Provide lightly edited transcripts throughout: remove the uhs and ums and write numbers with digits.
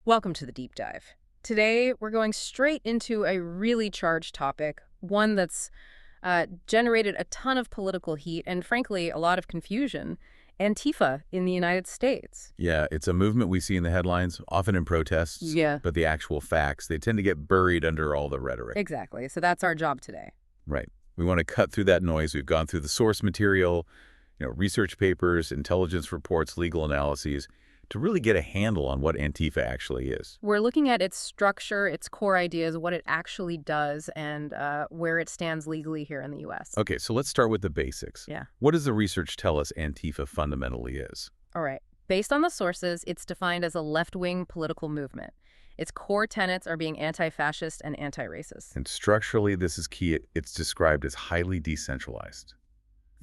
Welcome to the deep dive. Today, we're going straight into a really charged topic, one that's generated a ton of political heat and, frankly, a lot of confusion. Antifa in the United States. Yeah, it's a movement we see in the headlines, often in protests, Yeah. but the actual facts, they tend to get buried under all the rhetoric. Exactly. So that's our job today. Right. We want to cut through that noise. We've gone through the source material, research papers, intelligence reports, legal analyses, to really get a handle on what Antifa actually is. We're looking at its structure, its core ideas, what it actually does, and where it stands legally here in the U.S. Okay, so let's start with the basics. Yeah. What does the research tell us Antifa fundamentally is? All right. Based on the sources, it's defined as a left-wing political movement. Its core tenets are being anti-fascist and anti-racist. And structurally, this is key. It's described as highly decentralized.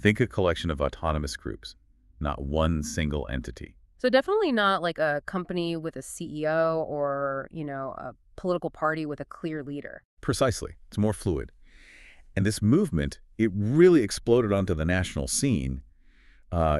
Think a collection of autonomous groups, not one single entity. So definitely not like a company with a CEO or, a political party with a clear leader. Precisely. It's more fluid. And this movement, it really exploded onto the national scene,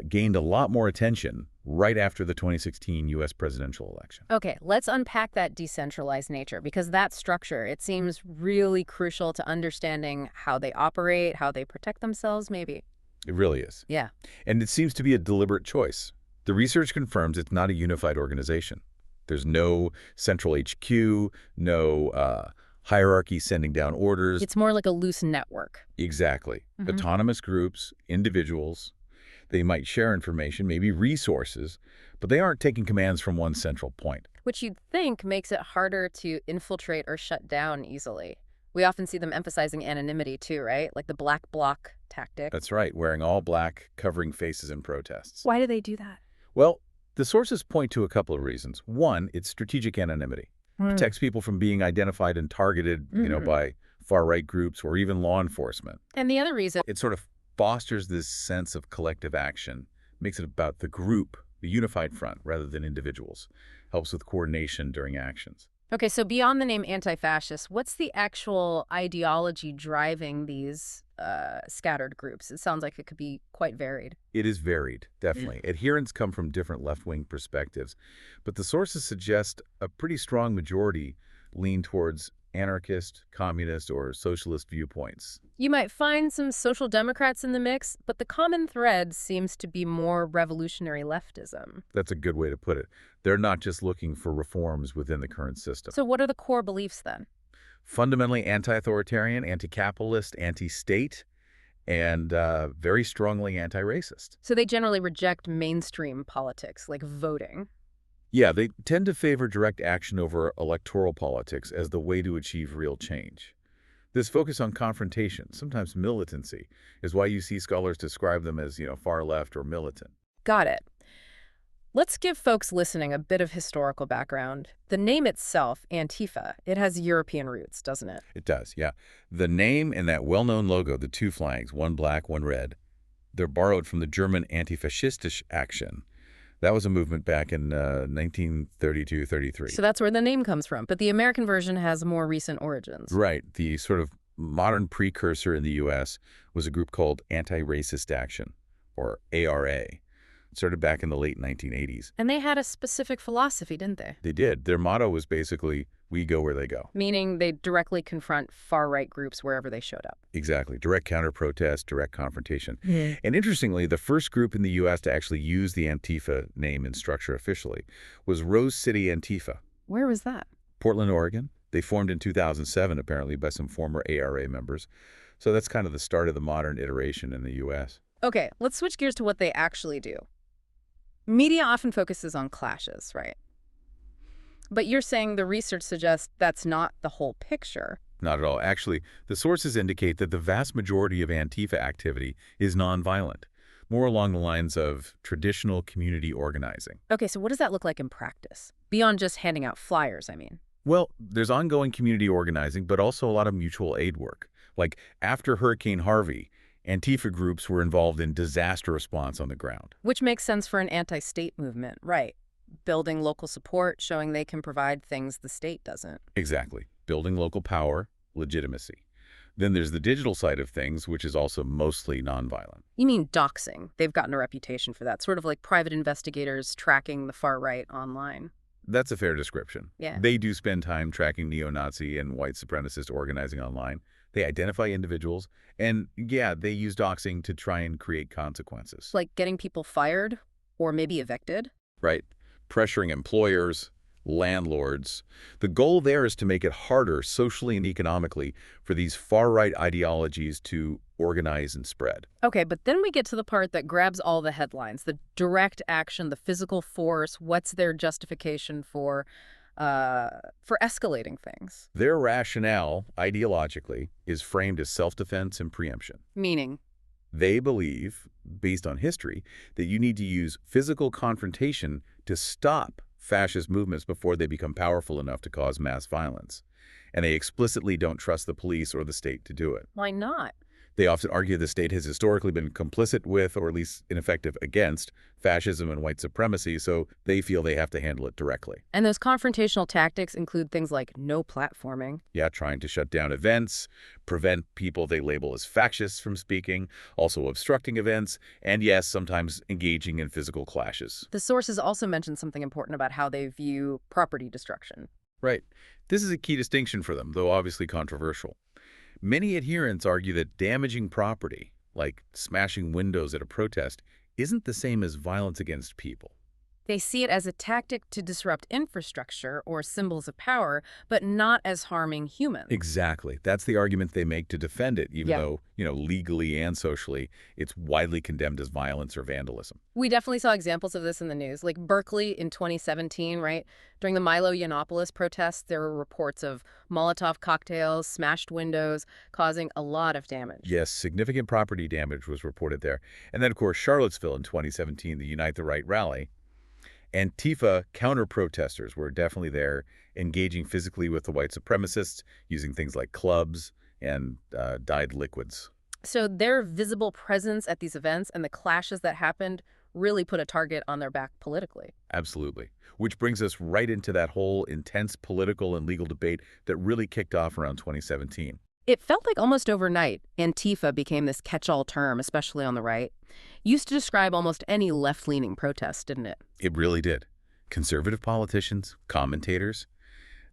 gained a lot more attention right after the 2016 U.S. presidential election. Okay, let's unpack that decentralized nature because that structure, it seems really crucial to understanding how they operate, how they protect themselves, maybe. It really is. Yeah. And it seems to be a deliberate choice. The research confirms it's not a unified organization. There's no central HQ, no hierarchy sending down orders. It's more like a loose network. Exactly. Autonomous groups, individuals, they might share information, maybe resources, but they aren't taking commands from one central point. Which you'd think makes it harder to infiltrate or shut down easily. We often see them emphasizing anonymity too, right? Like the black bloc tactic. That's right, wearing all black, covering faces in protests. Why do they do that? Well, the sources point to a couple of reasons. One, it's strategic anonymity. Protects people from being identified and targeted, by far-right groups or even law enforcement. And the other reason, It sort of fosters this sense of collective action, makes it about the group, the unified front, rather than individuals. Helps with coordination during actions. okay, so beyond the name anti-fascist, what's the actual ideology driving these scattered groups? It sounds like it could be quite varied. It is varied, definitely. Adherents come from different left-wing perspectives, but the sources suggest a pretty strong majority lean towards anarchist, communist, or socialist viewpoints. You might find some social democrats in the mix, but the common thread seems to be more revolutionary leftism. That's a good way to put it. They're not just looking for reforms within the current system. So what are the core beliefs then? Fundamentally anti-authoritarian, anti-capitalist, anti-state, and very strongly anti-racist. So they generally reject mainstream politics, like voting. Yeah, they tend to favor direct action over electoral politics as the way to achieve real change. This focus on confrontation, sometimes militancy, is why you see scholars describe them as, far left or militant. Got it. Let's give folks listening a bit of historical background. The name itself, Antifa, it has European roots, doesn't it? It does, yeah. The name and that well-known logo, the two flags, one black, one red, they're borrowed from the German anti-fascistische action. That was a movement back in 1932-33. So that's where the name comes from. But the American version has more recent origins. Right. The sort of modern precursor in the U.S. was a group called Anti-Racist Action, or ARA. It started back in the late 1980s. And they had a specific philosophy, didn't they? They did. Their motto was basically, we go where they go. Meaning they directly confront far-right groups wherever they showed up. Exactly. Direct counter-protest, direct confrontation. Yeah. And interestingly, the first group in the U.S. to actually use the Antifa name and structure officially was Rose City Antifa. Where was that? Portland, Oregon. They formed in 2007, apparently, by some former ARA members. So that's kind of the start of the modern iteration in the U.S. Okay, let's switch gears to what they actually do. Media often focuses on clashes, right? But you're saying the research suggests that's not the whole picture. Not at all. Actually, the sources indicate that the vast majority of Antifa activity is nonviolent, more along the lines of traditional community organizing. Okay, so what does that look like in practice? Beyond just handing out flyers, I mean. Well, there's ongoing community organizing, but also a lot of mutual aid work. Like after Hurricane Harvey, Antifa groups were involved in disaster response on the ground. Which makes sense for an anti-state movement, right? Building local support, showing they can provide things the state doesn't. Exactly. Building local power, legitimacy. Then there's the digital side of things, which is also mostly nonviolent. You mean doxing. They've gotten a reputation for that, sort of like private investigators tracking the far right online. That's a fair description. Yeah. They do spend time tracking neo-Nazi and white supremacist organizing online. They identify individuals, and yeah, they use doxing to try and create consequences. Like getting people fired or maybe evicted? Right? Pressuring employers, landlords. The goal there is to make it harder socially and economically for these far-right ideologies to organize and spread. Okay, but then we get to the part that grabs all the headlines, the direct action, the physical force. What's their justification for escalating things? Their rationale, ideologically, is framed as self-defense and preemption. Meaning, They believe, based on history, that you need to use physical confrontation to stop fascist movements before they become powerful enough to cause mass violence. And they explicitly don't trust the police or the state to do it. why not? They often argue the state has historically been complicit with, or at least ineffective against, fascism and white supremacy, so they feel they have to handle it directly. And those confrontational tactics include things like no platforming. Yeah, trying to shut down events, prevent people they label as fascists from speaking, also obstructing events, and yes, sometimes engaging in physical clashes. The sources also mention something important about how they view property destruction. Right. This is a key distinction for them, though obviously controversial. Many adherents argue that damaging property, like smashing windows at a protest, isn't the same as violence against people. They see it as a tactic to disrupt infrastructure or symbols of power, but not as harming humans. Exactly. That's the argument they make to defend it, even Yeah. though, legally and socially, it's widely condemned as violence or vandalism. We definitely saw examples of this in the news, like Berkeley in 2017, right? During the Milo Yiannopoulos protests, there were reports of Molotov cocktails, smashed windows, causing a lot of damage. Yes, significant property damage was reported there. And then, of course, Charlottesville in 2017, the Unite the Right rally. Antifa counter-protesters were definitely there, engaging physically with the white supremacists, using things like clubs and dyed liquids. So their visible presence at these events and the clashes that happened really put a target on their back politically. Absolutely. Which brings us right into that whole intense political and legal debate that really kicked off around 2017. It felt like almost overnight, Antifa became this catch-all term, especially on the right. Used to describe almost any left-leaning protest, didn't it? It really did. Conservative politicians, commentators,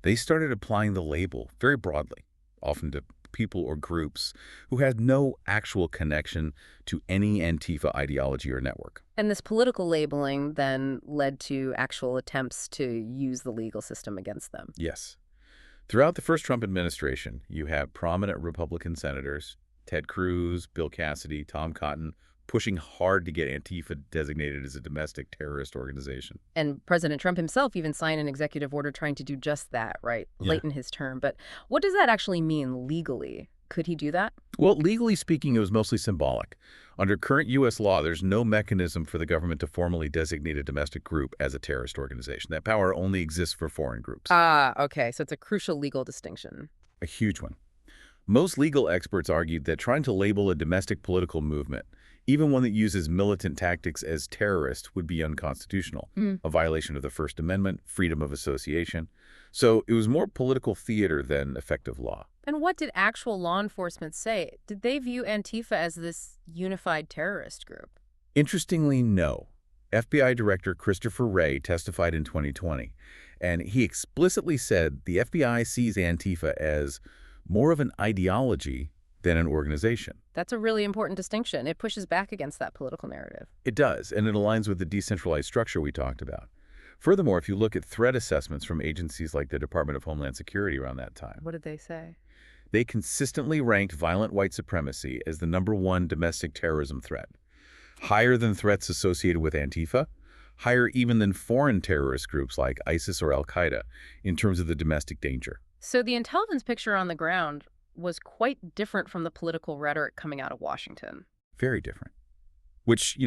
they started applying the label very broadly, often to people or groups who had no actual connection to any Antifa ideology or network. And this political labeling then led to actual attempts to use the legal system against them. Yes. Throughout the first Trump administration, you have prominent Republican senators, Ted Cruz, Bill Cassidy, Tom Cotton, pushing hard to get Antifa designated as a domestic terrorist organization. And President Trump himself even signed an executive order trying to do just that, right? Yeah. Late in his term. But what does that actually mean legally? Could he do that? Well, legally speaking, it was mostly symbolic. Under current U.S. law, there's no mechanism for the government to formally designate a domestic group as a terrorist organization. That power only exists for foreign groups. Ah, okay. So it's a crucial legal distinction. A huge one. Most legal experts argued that trying to label a domestic political movement, even one that uses militant tactics as terrorist, would be unconstitutional, a violation of the First Amendment, freedom of association. So it was more political theater than effective law. And what did actual law enforcement say? Did they view Antifa as this unified terrorist group? Interestingly, no. FBI Director Christopher Wray testified in 2020, and he explicitly said the FBI sees Antifa as more of an ideology than an organization. That's a really important distinction. It pushes back against that political narrative. It does, and it aligns with the decentralized structure we talked about. Furthermore, if you look at threat assessments from agencies like the Department of Homeland Security around that time, What did they say? they consistently ranked violent white supremacy as the #1 domestic terrorism threat, higher than threats associated with Antifa, higher even than foreign terrorist groups like ISIS or Al-Qaeda in terms of the domestic danger. So the intelligence picture on the ground was quite different from the political rhetoric coming out of Washington. Very different. Which,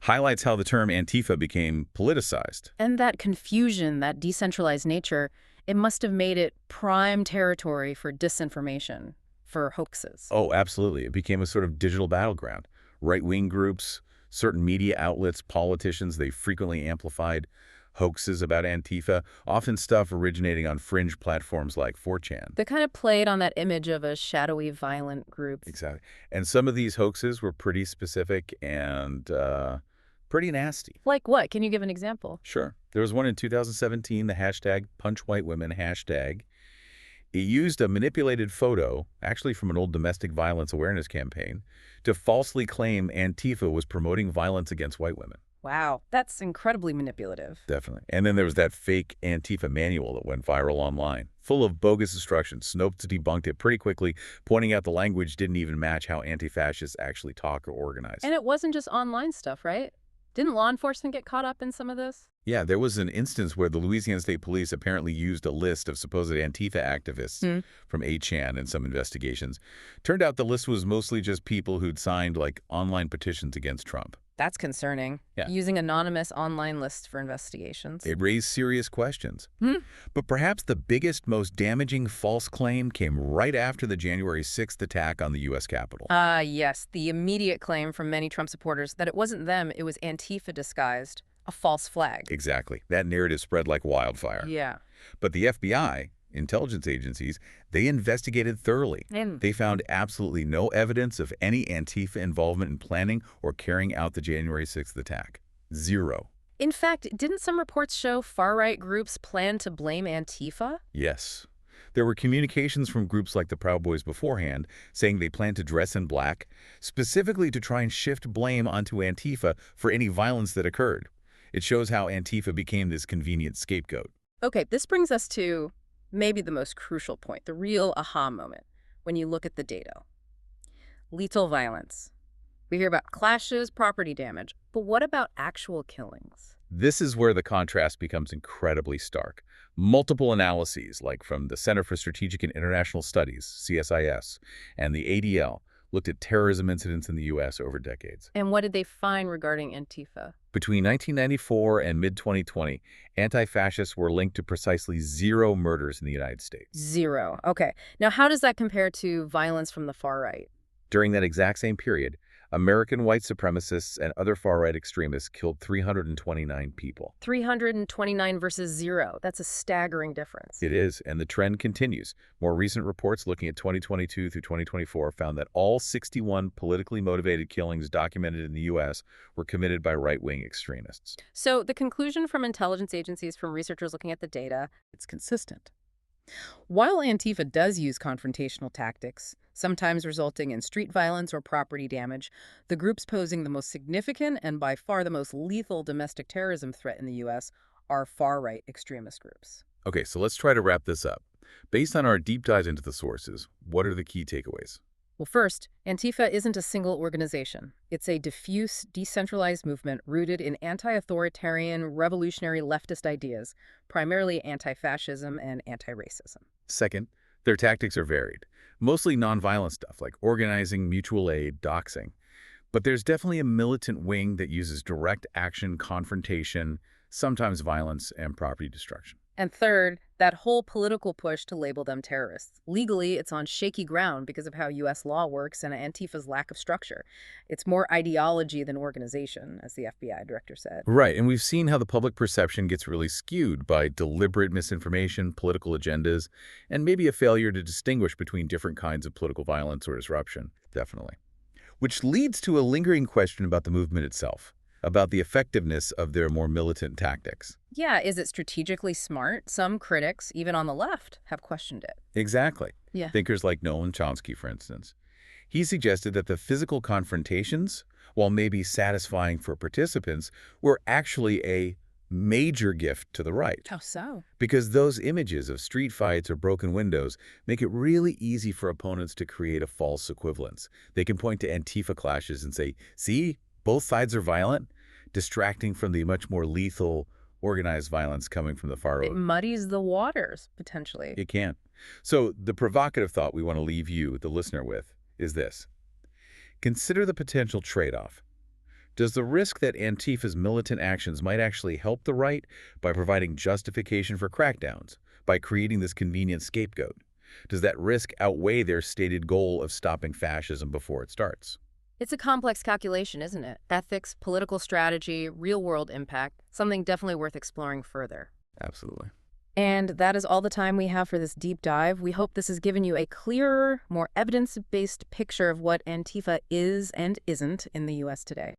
highlights how the term Antifa became politicized. And that confusion, that decentralized nature, it must have made it prime territory for disinformation, for hoaxes. Oh, absolutely. It became a sort of digital battleground. Right-wing groups, certain media outlets, politicians, they frequently amplified hoaxes about Antifa, often stuff originating on fringe platforms like 4chan. They kind of played on that image of a shadowy, violent group. Exactly. And some of these hoaxes were pretty specific and Pretty nasty. Like what? Can you give an example? Sure. There was one in 2017, the hashtag #PunchWhiteWomen hashtag. It used a manipulated photo, actually from an old domestic violence awareness campaign, to falsely claim Antifa was promoting violence against white women. Wow, that's incredibly manipulative. Definitely. And then there was that fake Antifa manual that went viral online, full of bogus instructions. Snopes debunked it pretty quickly, pointing out the language didn't even match how anti-fascists actually talk or organize. And it wasn't just online stuff, right? Didn't law enforcement get caught up in some of this? Yeah, there was an instance where the Louisiana State Police apparently used a list of supposed Antifa activists from 8chan in some investigations. Turned out the list was mostly just people who'd signed, like, online petitions against Trump. That's concerning. Yeah. Using anonymous online lists for investigations. It raised serious questions. Hmm. But perhaps the biggest, most damaging false claim came right after the January 6th attack on the U.S. Capitol. Yes, the immediate claim from many Trump supporters that it wasn't them, it was Antifa disguised, a false flag. Exactly. That narrative spread like wildfire. Yeah. But the FBI, intelligence agencies, they investigated thoroughly. And They found absolutely no evidence of any Antifa involvement in planning or carrying out the January 6th attack. Zero. in fact, didn't some reports show far-right groups plan to blame Antifa? Yes. There were communications from groups like the Proud Boys beforehand saying they planned to dress in black, specifically to try and shift blame onto Antifa for any violence that occurred. It shows how Antifa became this convenient scapegoat. Okay, this brings us to maybe the most crucial point, the real aha moment, when you look at the data. Lethal violence. We hear about clashes, property damage, but what about actual killings? This is where the contrast becomes incredibly stark. Multiple analyses, like from the Center for Strategic and International Studies, CSIS, and the ADL, looked at terrorism incidents in the U.S. over decades. And what did they find regarding Antifa? Between 1994 and mid-2020, anti-fascists were linked to precisely 0 murders in the United States. 0. Okay. Now, how does that compare to violence from the far right? During that exact same period, American white supremacists and other far-right extremists killed 329 people. 329 versus 0. That's a staggering difference. It is, and the trend continues. More recent reports looking at 2022 through 2024 found that all 61 politically motivated killings documented in the U.S. were committed by right-wing extremists. So the conclusion from intelligence agencies, from researchers looking at the data, it's consistent. While Antifa does use confrontational tactics, sometimes resulting in street violence or property damage, the groups posing the most significant and by far the most lethal domestic terrorism threat in the U.S. are far-right extremist groups. Okay, so let's try to wrap this up. Based on our deep dive into the sources, what are the key takeaways? Well, first, Antifa isn't a single organization. It's a diffuse, decentralized movement rooted in anti-authoritarian, revolutionary leftist ideas, primarily anti-fascism and anti-racism. Second, their tactics are varied. Mostly nonviolent stuff like organizing, mutual aid, doxing. But there's definitely a militant wing that uses direct action, confrontation, sometimes violence, and property destruction. And third, that whole political push to label them terrorists. Legally, it's on shaky ground because of how U.S. law works and Antifa's lack of structure. It's more ideology than organization, as the FBI director said. Right, and we've seen how the public perception gets really skewed by deliberate misinformation, political agendas, and maybe a failure to distinguish between different kinds of political violence or disruption. Definitely. Which leads to a lingering question about the movement itself, about the effectiveness of their more militant tactics. Yeah, is it strategically smart? Some critics, even on the left, have questioned it. Exactly. Yeah. Thinkers like Noam Chomsky, for instance. He suggested that the physical confrontations, while maybe satisfying for participants, were actually a major gift to the right. How so? Because those images of street fights or broken windows make it really easy for opponents to create a false equivalence. They can point to Antifa clashes and say, see, both sides are violent, distracting from the much more lethal, organized violence coming from the far It right. muddies the waters, potentially. It can. So the provocative thought we want to leave you, the listener, with is this. Consider the potential trade-off. Does the risk that Antifa's militant actions might actually help the right by providing justification for crackdowns, by creating this convenient scapegoat? Does that risk outweigh their stated goal of stopping fascism before it starts? It's a complex calculation, isn't it? Ethics, political strategy, real-world impact, something definitely worth exploring further. Absolutely. And that is all the time we have for this deep dive. We hope this has given you a clearer, more evidence-based picture of what Antifa is and isn't in the U.S. today.